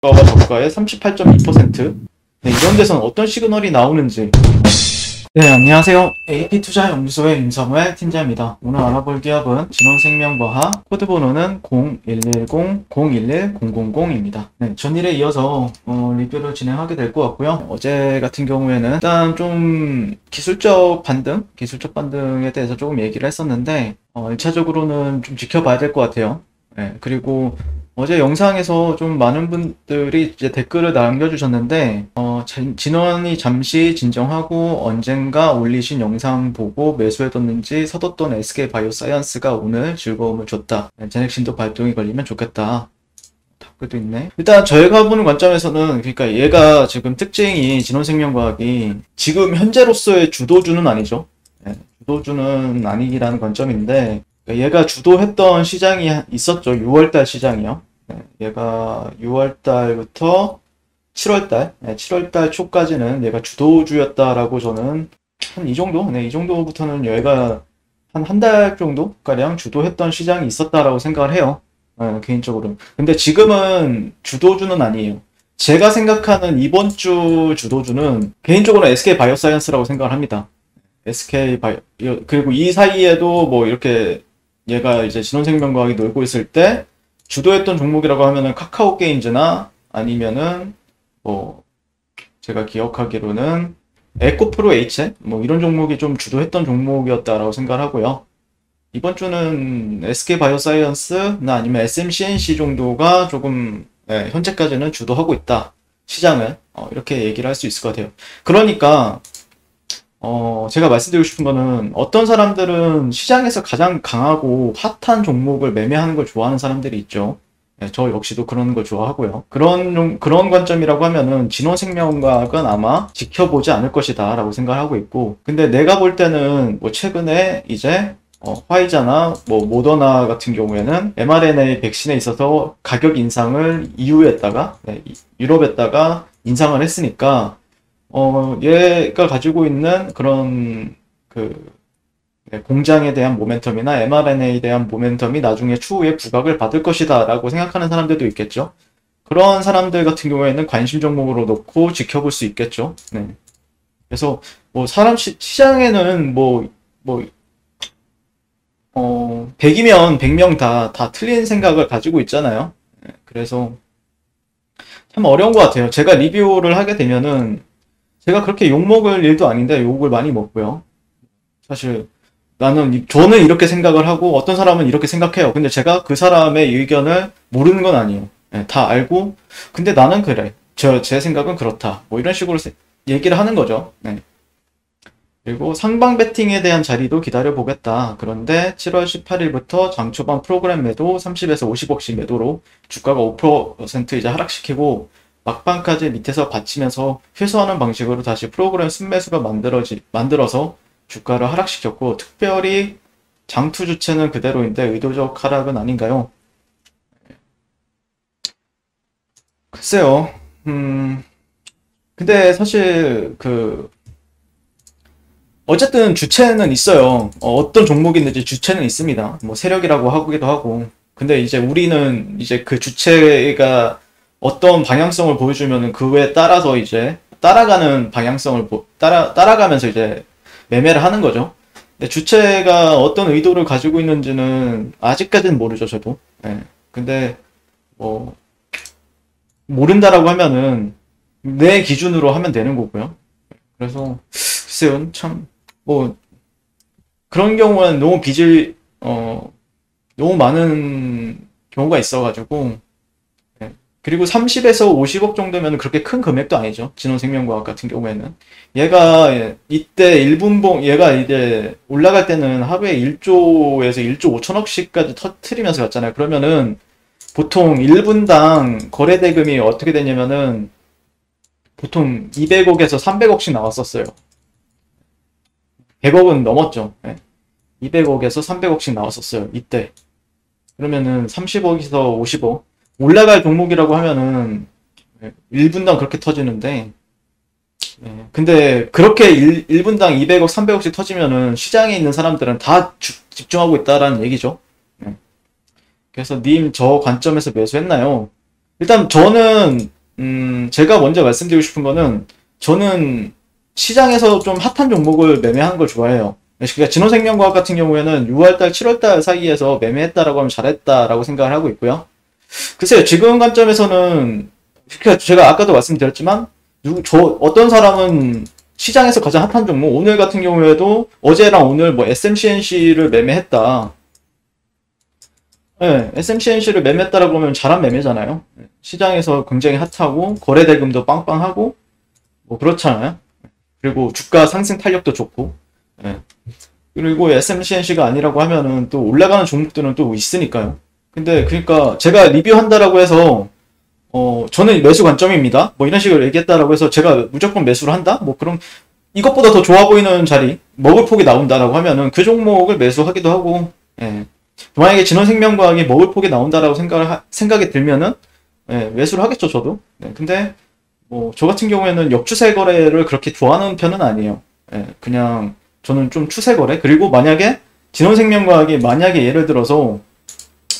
주가와 저가의 38.2%. 네, 이런 데서는 어떤 시그널이 나오는지. 네, 안녕하세요. AP투자연구소의 임성회 팀장입니다. 오늘 알아볼 기업은 진원생명과학, 코드 번호는 0110-011000입니다. 네, 전일에 이어서 리뷰를 진행하게 될 것 같고요. 어제 같은 경우에는 일단 좀 기술적 반등에 대해서 조금 얘기를 했었는데 1차적으로는 좀 지켜봐야 될 것 같아요. 네, 그리고 어제 영상에서 좀 많은 분들이 이제 댓글을 남겨주셨는데, 진원이 잠시 진정하고 언젠가 올리신 영상 보고 매수해뒀는지 서뒀던 SK바이오사이언스가 오늘 즐거움을 줬다. 제넥신도 발동이 걸리면 좋겠다. 댓글도 있네. 일단 저희가 보는 관점에서는, 그러니까 얘가 지금 특징이 진원생명과학이 지금 현재로서의 주도주는 아니죠. 네, 주도주는 아니라는 관점인데, 얘가 주도했던 시장이 있었죠. 6월달 시장이요. 네, 얘가 6월달부터 7월달, 7월달 초까지는 얘가 주도주였다라고 저는 한 이 정도? 네, 이 정도부터는 얘가 한 달 정도 가량 주도했던 시장이 있었다라고 생각을 해요. 개인적으로는. 근데 지금은 주도주는 아니에요. 제가 생각하는 이번 주 주도주는 개인적으로 SK바이오사이언스라고 생각을 합니다. SK바이오, 그리고 이 사이에도 뭐 이렇게 얘가 이제 진원생명과학이 놀고 있을 때 주도했던 종목이라고 하면은 카카오 게임즈나 아니면은 뭐 제가 기억하기로는 에코프로 HN 뭐 이런 종목이 좀 주도했던 종목이었다라고 생각을 하고요. 이번 주는 SK바이오사이언스나 아니면 SMCNC 정도가 조금 현재까지는 주도하고 있다. 시장을 이렇게 얘기를 할 수 있을 것 같아요. 그러니까 제가 말씀드리고 싶은 거는 어떤 사람들은 시장에서 가장 강하고 핫한 종목을 매매하는 걸 좋아하는 사람들이 있죠. 네, 저 역시도 그런 걸 좋아하고요. 그런 관점이라고 하면은 진원생명과학은 아마 지켜보지 않을 것이다 라고 생각하고 있고, 근데 내가 볼 때는 뭐 최근에 이제 화이자나 뭐 모더나 같은 경우에는 mRNA 백신에 있어서 가격 인상을 EU에다가 유럽에다가 인상을 했으니까 얘가 가지고 있는 그런 공장에 대한 모멘텀이나 mRNA에 대한 모멘텀이 나중에 추후에 부각을 받을 것이다 라고 생각하는 사람들도 있겠죠. 그런 사람들 같은 경우에는 관심 종목으로 놓고 지켜볼 수 있겠죠. 네. 그래서 뭐 시장에는 100이면 100명 다 틀린 생각을 가지고 있잖아요. 네. 그래서 참 어려운 것 같아요. 제가 리뷰를 하게 되면은 제가 그렇게 욕먹을 일도 아닌데 욕을 많이 먹고요. 사실 저는 이렇게 생각을 하고 어떤 사람은 이렇게 생각해요. 근데 제가 그 사람의 의견을 모르는 건 아니에요. 네, 다 알고 근데 나는 그래. 제 생각은 그렇다. 뭐 이런 식으로 얘기를 하는 거죠. 네. 그리고 상방 베팅에 대한 자리도 기다려보겠다. 그런데 7월 18일부터 장초반 프로그램 매도 30에서 50억씩 매도로 주가가 5% 이제 하락시키고 막판까지 밑에서 받치면서 회수하는 방식으로 다시 프로그램 순매수가 만들어서 주가를 하락시켰고, 특별히 장투 주체는 그대로인데 의도적 하락은 아닌가요? 글쎄요. 근데 사실 어쨌든 주체는 있어요. 어떤 종목이 있는지 주체는 있습니다. 뭐 세력이라고 하기도 하고. 근데 이제 우리는 이제 그 주체가 어떤 방향성을 보여주면은 그에 따라서 이제 따라가는 방향성을 따라가면서 이제 매매를 하는 거죠. 근데 주체가 어떤 의도를 가지고 있는지는 아직까지는 모르죠, 저도. 네. 근데 뭐 모른다라고 하면은 내 기준으로 하면 되는 거고요. 그래서 글쎄요, 참 뭐 그런 경우는 너무 너무 많은 경우가 있어가지고. 그리고 30에서 50억 정도면 그렇게 큰 금액도 아니죠. 진원생명과학 같은 경우에는. 얘가 이때 얘가 이제 올라갈 때는 하루에 1조에서 1조 5천억씩까지 터트리면서 갔잖아요. 그러면은 보통 1분당 거래 대금이 어떻게 되냐면은 보통 200억에서 300억씩 나왔었어요. 100억은 넘었죠. 200억에서 300억씩 나왔었어요. 이때. 그러면은 30억에서 50억. 올라갈 종목이라고 하면은 1분당 그렇게 터지는데, 근데 그렇게 1분당 200억, 300억씩 터지면은 시장에 있는 사람들은 다 집중하고 있다라는 얘기죠. 그래서 님 저 관점에서 매수했나요? 일단 저는 제가 먼저 말씀드리고 싶은 거는, 저는 시장에서 좀 핫한 종목을 매매하는 걸 좋아해요. 그러니까 진호생명과학 같은 경우에는 6월달, 7월달 사이에서 매매했다라고 하면 잘했다라고 생각을 하고 있고요. 글쎄요, 지금 관점에서는, 그러니까 제가 아까도 말씀드렸지만, 어떤 사람은 시장에서 가장 핫한 종목, 오늘 같은 경우에도 어제랑 오늘 뭐 SMCNC를 매매했다. 네, SMCNC를 매매했다라고 하면 잘한 매매잖아요. 시장에서 굉장히 핫하고, 거래 대금도 빵빵하고, 뭐 그렇잖아요. 그리고 주가 상승 탄력도 좋고, 예. 그리고 SMCNC가 아니라고 하면은 또 올라가는 종목들은 또 있으니까요. 근데 그러니까 제가 리뷰한다라고 해서 저는 매수 관점입니다. 뭐 이런 식으로 얘기했다라고 해서 제가 무조건 매수를 한다? 뭐 그럼 이것보다 더 좋아 보이는 자리, 먹을 폭이 나온다라고 하면은 그 종목을 매수하기도 하고, 예. 만약에 진원생명과학이 먹을 폭이 나온다라고 생각이 들면은, 예, 매수를 하겠죠, 저도. 네, 근데 뭐 저 같은 경우에는 역추세 거래를 그렇게 좋아하는 편은 아니에요. 예, 그냥 저는 좀 추세 거래. 그리고 만약에 진원생명과학이 만약에 예를 들어서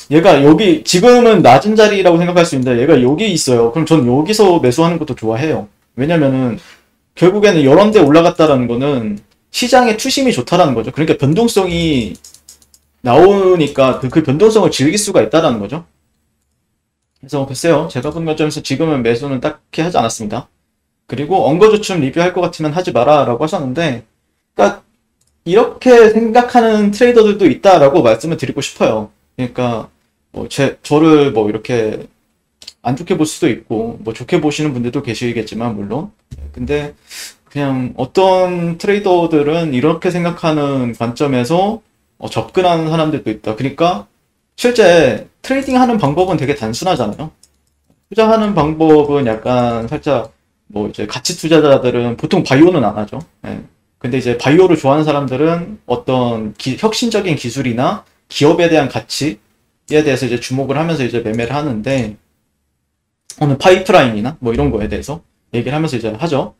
얘가 여기 지금은 낮은 자리라고 생각할 수 있는데 얘가 여기 있어요. 그럼 저는 여기서 매수하는 것도 좋아해요. 왜냐면은 결국에는 여러 대 올라갔다라는 거는 시장의 투심이 좋다라는 거죠. 그러니까 변동성이 나오니까 그 변동성을 즐길 수가 있다라는 거죠. 그래서 글쎄요, 제가 본 관점에서 지금은 매수는 딱히 하지 않았습니다. 그리고 엉거주춤 리뷰할 것 같으면 하지 마라 라고 하셨는데, 그러니까 이렇게 생각하는 트레이더들도 있다라고 말씀을 드리고 싶어요. 그러니까 뭐 저를 뭐 이렇게 안 좋게 볼 수도 있고 뭐 좋게 보시는 분들도 계시겠지만 물론, 근데 그냥 어떤 트레이더들은 이렇게 생각하는 관점에서 접근하는 사람들도 있다. 그러니까 실제 트레이딩 하는 방법은 되게 단순하잖아요. 투자하는 방법은 약간 살짝 뭐 이제 가치 투자자들은 보통 바이오는 안 하죠. 예. 근데 이제 바이오를 좋아하는 사람들은 어떤 혁신적인 기술이나 기업에 대한 가치에 대해서 이제 주목을 하면서 이제 매매를 하는데, 어느 파이프라인이나 뭐 이런 거에 대해서 얘기를 하면서 이제 하죠.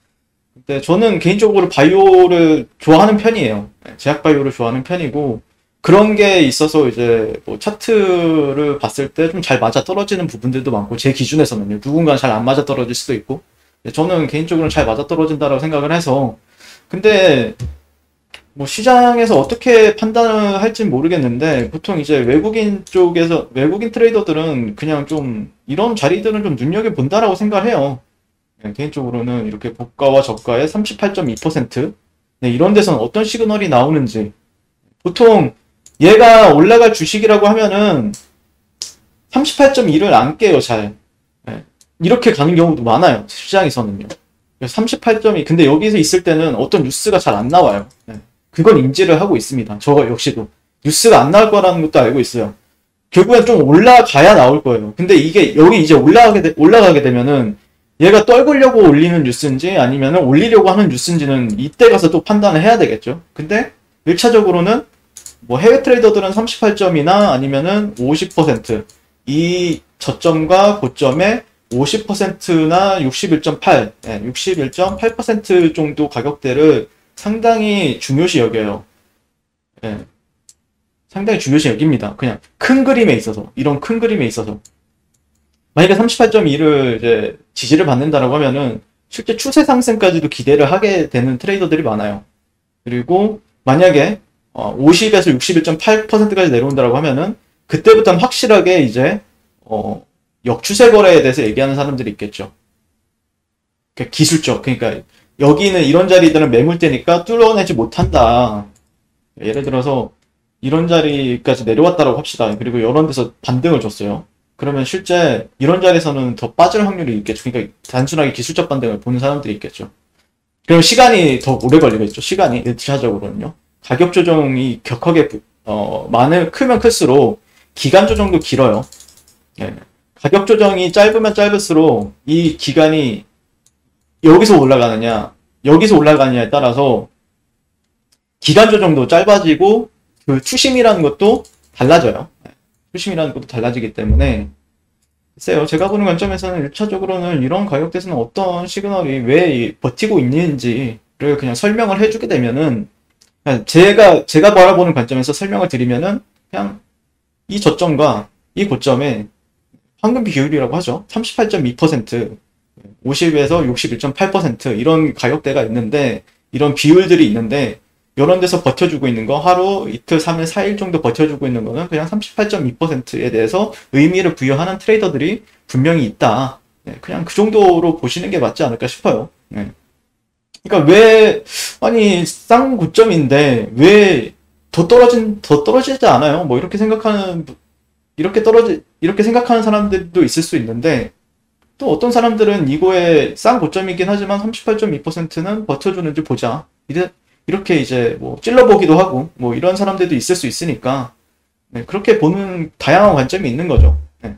근데 저는 개인적으로 바이오를 좋아하는 편이에요. 제약 바이오를 좋아하는 편이고, 그런 게 있어서 이제 뭐 차트를 봤을 때 좀 잘 맞아 떨어지는 부분들도 많고, 제 기준에서는요. 누군가는 잘 안 맞아 떨어질 수도 있고, 저는 개인적으로는 잘 맞아 떨어진다라고 생각을 해서. 근데 뭐 시장에서 어떻게 판단을 할진 모르겠는데, 보통 이제 외국인 트레이더들은 그냥 좀 이런 자리들은 좀 눈여겨본다라고 생각을 해요. 개인적으로는 이렇게 고가와 저가의 38.2%, 네, 이런 데서는 어떤 시그널이 나오는지, 보통 얘가 올라갈 주식이라고 하면은 38.2를 안 깨요, 잘. 네, 이렇게 가는 경우도 많아요, 시장에서는요. 38.2, 근데 여기서 있을 때는 어떤 뉴스가 잘 안 나와요. 네, 그건 인지를 하고 있습니다. 저 역시도. 뉴스가 안 나올 거라는 것도 알고 있어요. 결국엔 좀 올라가야 나올 거예요. 근데 이게 여기 이제 올라가게 되면은 얘가 떨구려고 올리는 뉴스인지 아니면은 올리려고 하는 뉴스인지는 이때 가서 또 판단을 해야 되겠죠. 근데 1차적으로는 뭐 해외 트레이더들은 38점이나 아니면은 50%, 이 저점과 고점의 50%나 61.8, 61.8% 정도 가격대를 상당히 중요시 여겨요. 예, 상당히 중요시 여깁니다. 그냥 큰 그림에 있어서, 이런 큰 그림에 있어서. 만약에 38.2를 이제 지지를 받는다라고 하면은 실제 추세 상승까지도 기대를 하게 되는 트레이더들이 많아요. 그리고 만약에 50에서 61.8%까지 내려온다라고 하면은 그때부터는 확실하게 이제 역추세 거래에 대해서 얘기하는 사람들이 있겠죠. 그러니까 기술적, 그러니까 여기는 이런 자리들은 매물대니까 뚫어내지 못한다. 예를 들어서 이런 자리까지 내려왔다라고 합시다. 그리고 이런 데서 반등을 줬어요. 그러면 실제 이런 자리에서는 더 빠질 확률이 있겠죠. 그러니까 단순하게 기술적 반등을 보는 사람들이 있겠죠. 그럼 시간이 더 오래 걸리겠죠. 시간이 1차적으로는요. 가격 조정이 격하게 크면 클수록 기간 조정도 길어요. 예. 가격 조정이 짧으면 짧을수록 이 기간이 여기서 올라가느냐에 따라서 기간 조정도 짧아지고 그 추심이라는 것도 달라져요. 추심이라는 것도 달라지기 때문에, 글쎄요, 제가 보는 관점에서는 1차적으로는 이런 가격대에서는 어떤 시그널이 왜 버티고 있는지를 그냥 설명을 해주게 되면은, 제가 바라보는 관점에서 설명을 드리면은 그냥 이 저점과 이 고점의 황금 비율이라고 하죠. 38.2%. 50에서 61.8% 이런 가격대가 있는데, 이런 비율들이 있는데, 이런 데서 버텨주고 있는 거, 하루, 이틀, 3일, 4일 정도 버텨주고 있는 거는 그냥 38.2%에 대해서 의미를 부여하는 트레이더들이 분명히 있다. 네, 그냥 그 정도로 보시는 게 맞지 않을까 싶어요. 네. 그러니까 아니, 쌍 고점인데, 왜 더 떨어지지 않아요? 뭐, 이렇게 생각하는 사람들도 있을 수 있는데, 또 어떤 사람들은 이거에 쌍 고점이긴 하지만 38.2%는 버텨주는지 보자. 이렇게 이제 뭐 찔러보기도 하고, 뭐 이런 사람들도 있을 수 있으니까, 네, 그렇게 보는 다양한 관점이 있는 거죠. 네.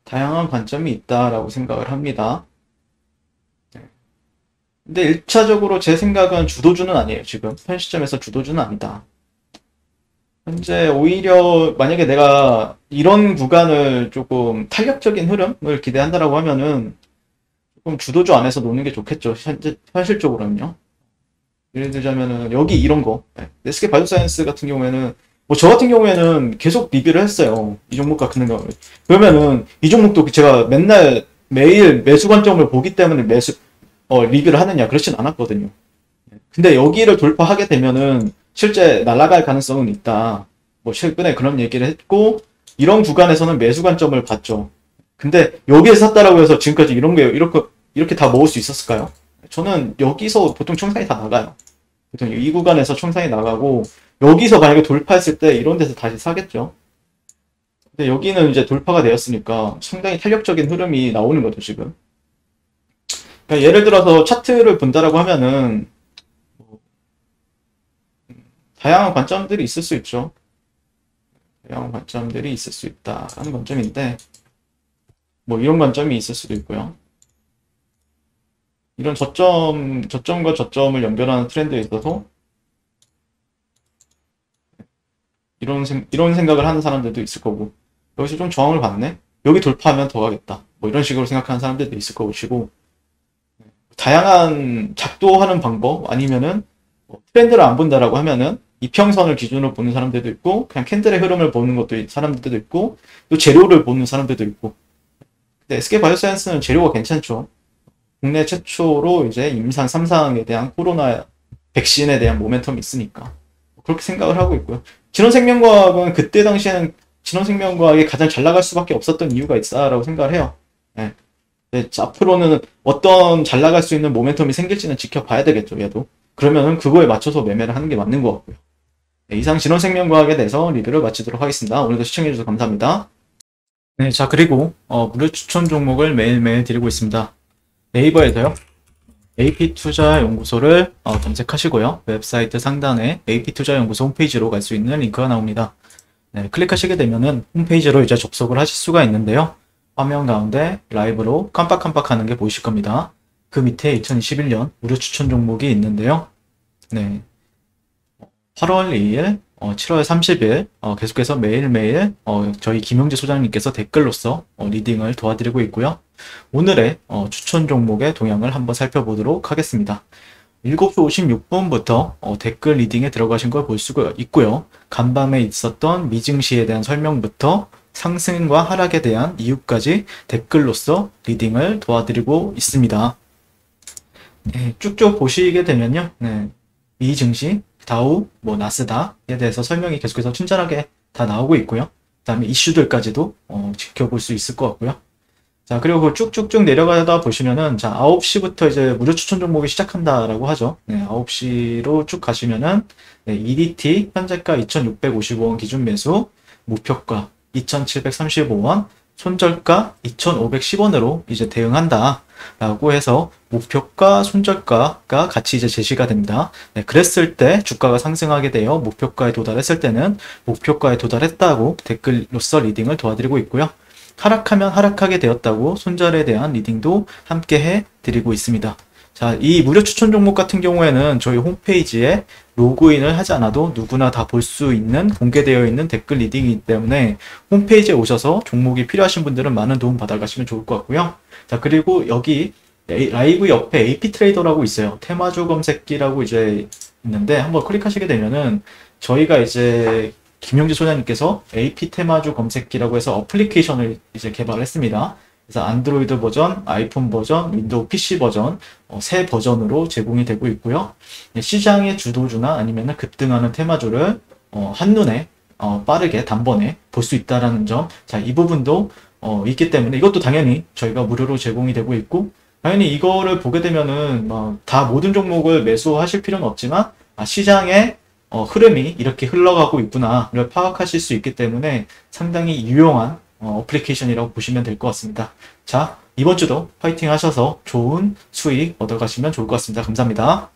다양한 관점이 있다라고 생각을 합니다. 네. 근데 1차적으로 제 생각은 주도주는 아니에요, 지금. 현 시점에서 주도주는 아니다. 현재 오히려 만약에 내가 이런 구간을 조금 탄력적인 흐름을 기대한다라고 하면은 조금 주도주 안에서 노는 게 좋겠죠. 현실적으로는요. 예를 들자면은 여기 이런 거. SK 바이오사이언스 같은 경우에는 뭐 저 같은 경우에는 계속 리뷰를 했어요. 이 종목 같은 경우. 그러면은 이 종목도 제가 맨날 매일 매수 관점을 보기 때문에 리뷰를 하느냐 그렇진 않았거든요. 근데 여기를 돌파하게 되면은 실제 날아갈 가능성은 있다. 뭐 최근에 그런 얘기를 했고, 이런 구간에서는 매수 관점을 봤죠. 근데 여기에서 샀다라고 해서 지금까지 이렇게 다 모을 수 있었을까요? 저는 여기서 보통 청산이 다 나가요. 보통 이 구간에서 청산이 나가고, 여기서 만약에 돌파했을 때 이런 데서 다시 사겠죠. 근데 여기는 이제 돌파가 되었으니까 상당히 탄력적인 흐름이 나오는 거죠, 지금. 그러니까 예를 들어서 차트를 본다라고 하면은, 다양한 관점들이 있을 수 있죠. 다양한 관점들이 있을 수 있다라는 관점인데, 뭐 이런 관점이 있을 수도 있고요. 이런 저점과 저점을 연결하는 트렌드에 있어서 이런 생각을 하는 사람들도 있을 거고, 여기서 좀 저항을 받네? 여기 돌파하면 더 가겠다. 뭐 이런 식으로 생각하는 사람들도 있을 것이고, 다양한 작도하는 방법, 아니면은 트렌드를 안 본다라고 하면은 이평선을 기준으로 보는 사람들도 있고, 그냥 캔들의 흐름을 보는 사람들도 있고, 또 재료를 보는 사람들도 있고. 근데 SK 바이오사이언스는 재료가 괜찮죠. 국내 최초로 이제 임상 3상에 대한 코로나 백신에 대한 모멘텀이 있으니까. 그렇게 생각을 하고 있고요. 진원생명과학은 그때 당시에는 진원생명과학이 가장 잘 나갈 수밖에 없었던 이유가 있다라고 생각을 해요. 네. 앞으로는 어떤 잘 나갈 수 있는 모멘텀이 생길지는 지켜봐야 되겠죠, 얘도. 그러면은 그거에 맞춰서 매매를 하는 게 맞는 것 같고요. 네, 이상 진원생명과학에 대해서 리뷰를 마치도록 하겠습니다. 오늘도 시청해주셔서 감사합니다. 네, 자, 그리고 무료 추천 종목을 매일매일 드리고 있습니다. 네이버에서요. AP투자연구소를 검색하시고요. 웹사이트 상단에 AP투자연구소 홈페이지로 갈 수 있는 링크가 나옵니다. 네, 클릭하시게 되면은 홈페이지로 이제 접속을 하실 수가 있는데요. 화면 가운데 라이브로 깜빡깜빡하는 게 보이실 겁니다. 그 밑에 2021년 무료 추천 종목이 있는데요. 네. 8월 2일, 7월 30일 계속해서 매일매일 저희 김용재 소장님께서 댓글로서 리딩을 도와드리고 있고요. 오늘의 추천 종목의 동향을 한번 살펴보도록 하겠습니다. 7시 56분부터 댓글 리딩에 들어가신 걸 볼 수가 있고요. 간밤에 있었던 미증시에 대한 설명부터 상승과 하락에 대한 이유까지 댓글로서 리딩을 도와드리고 있습니다. 네, 쭉쭉 보시게 되면요. 네, 미 증시, 다우, 나스닥에 대해서 설명이 계속해서 친절하게 다 나오고 있고요. 그 다음에 이슈들까지도 지켜볼 수 있을 것 같고요. 자, 그리고 쭉쭉쭉 내려가다 보시면은, 자, 9시부터 이제 무료 추천 종목이 시작한다라고 하죠. 네, 9시로 쭉 가시면은, 네, EDT, 현재가 2,655원 기준 매수, 목표가 2,735원, 손절가 2,510원으로 이제 대응한다. 라고 해서 목표가, 손절가가 같이 이제 제시가 됩니다. 네, 그랬을 때 주가가 상승하게 되어 목표가에 도달했을 때는 목표가에 도달했다고 댓글로서 리딩을 도와드리고 있고요. 하락하면 하락하게 되었다고 손절에 대한 리딩도 함께 해드리고 있습니다. 자, 이 무료 추천 종목 같은 경우에는 저희 홈페이지에 로그인을 하지 않아도 누구나 다 볼 수 있는 공개되어 있는 댓글 리딩이기 때문에 홈페이지에 오셔서 종목이 필요하신 분들은 많은 도움 받아가시면 좋을 것 같고요. 자, 그리고 여기 라이브 옆에 AP 트레이더라고 있어요. 테마주 검색기라고 이제 있는데 한번 클릭하시게 되면은 저희가 이제 김용지 소장님께서 AP 테마주 검색기라고 해서 어플리케이션을 이제 개발했습니다. 그래서 안드로이드 버전, 아이폰 버전, 윈도우 PC 버전 세 버전으로 제공이 되고 있고요. 시장의 주도주나 아니면 급등하는 테마주를 한눈에 빠르게 단번에 볼 수 있다라는 점. 자, 이 부분도 있기 때문에 이것도 당연히 저희가 무료로 제공이 되고 있고, 당연히 이거를 보게 되면은 다 모든 종목을 매수하실 필요는 없지만 시장의 흐름이 이렇게 흘러가고 있구나를 파악하실 수 있기 때문에 상당히 유용한 어플리케이션이라고 보시면 될 것 같습니다. 자, 이번 주도 파이팅 하셔서 좋은 수익 얻어가시면 좋을 것 같습니다. 감사합니다.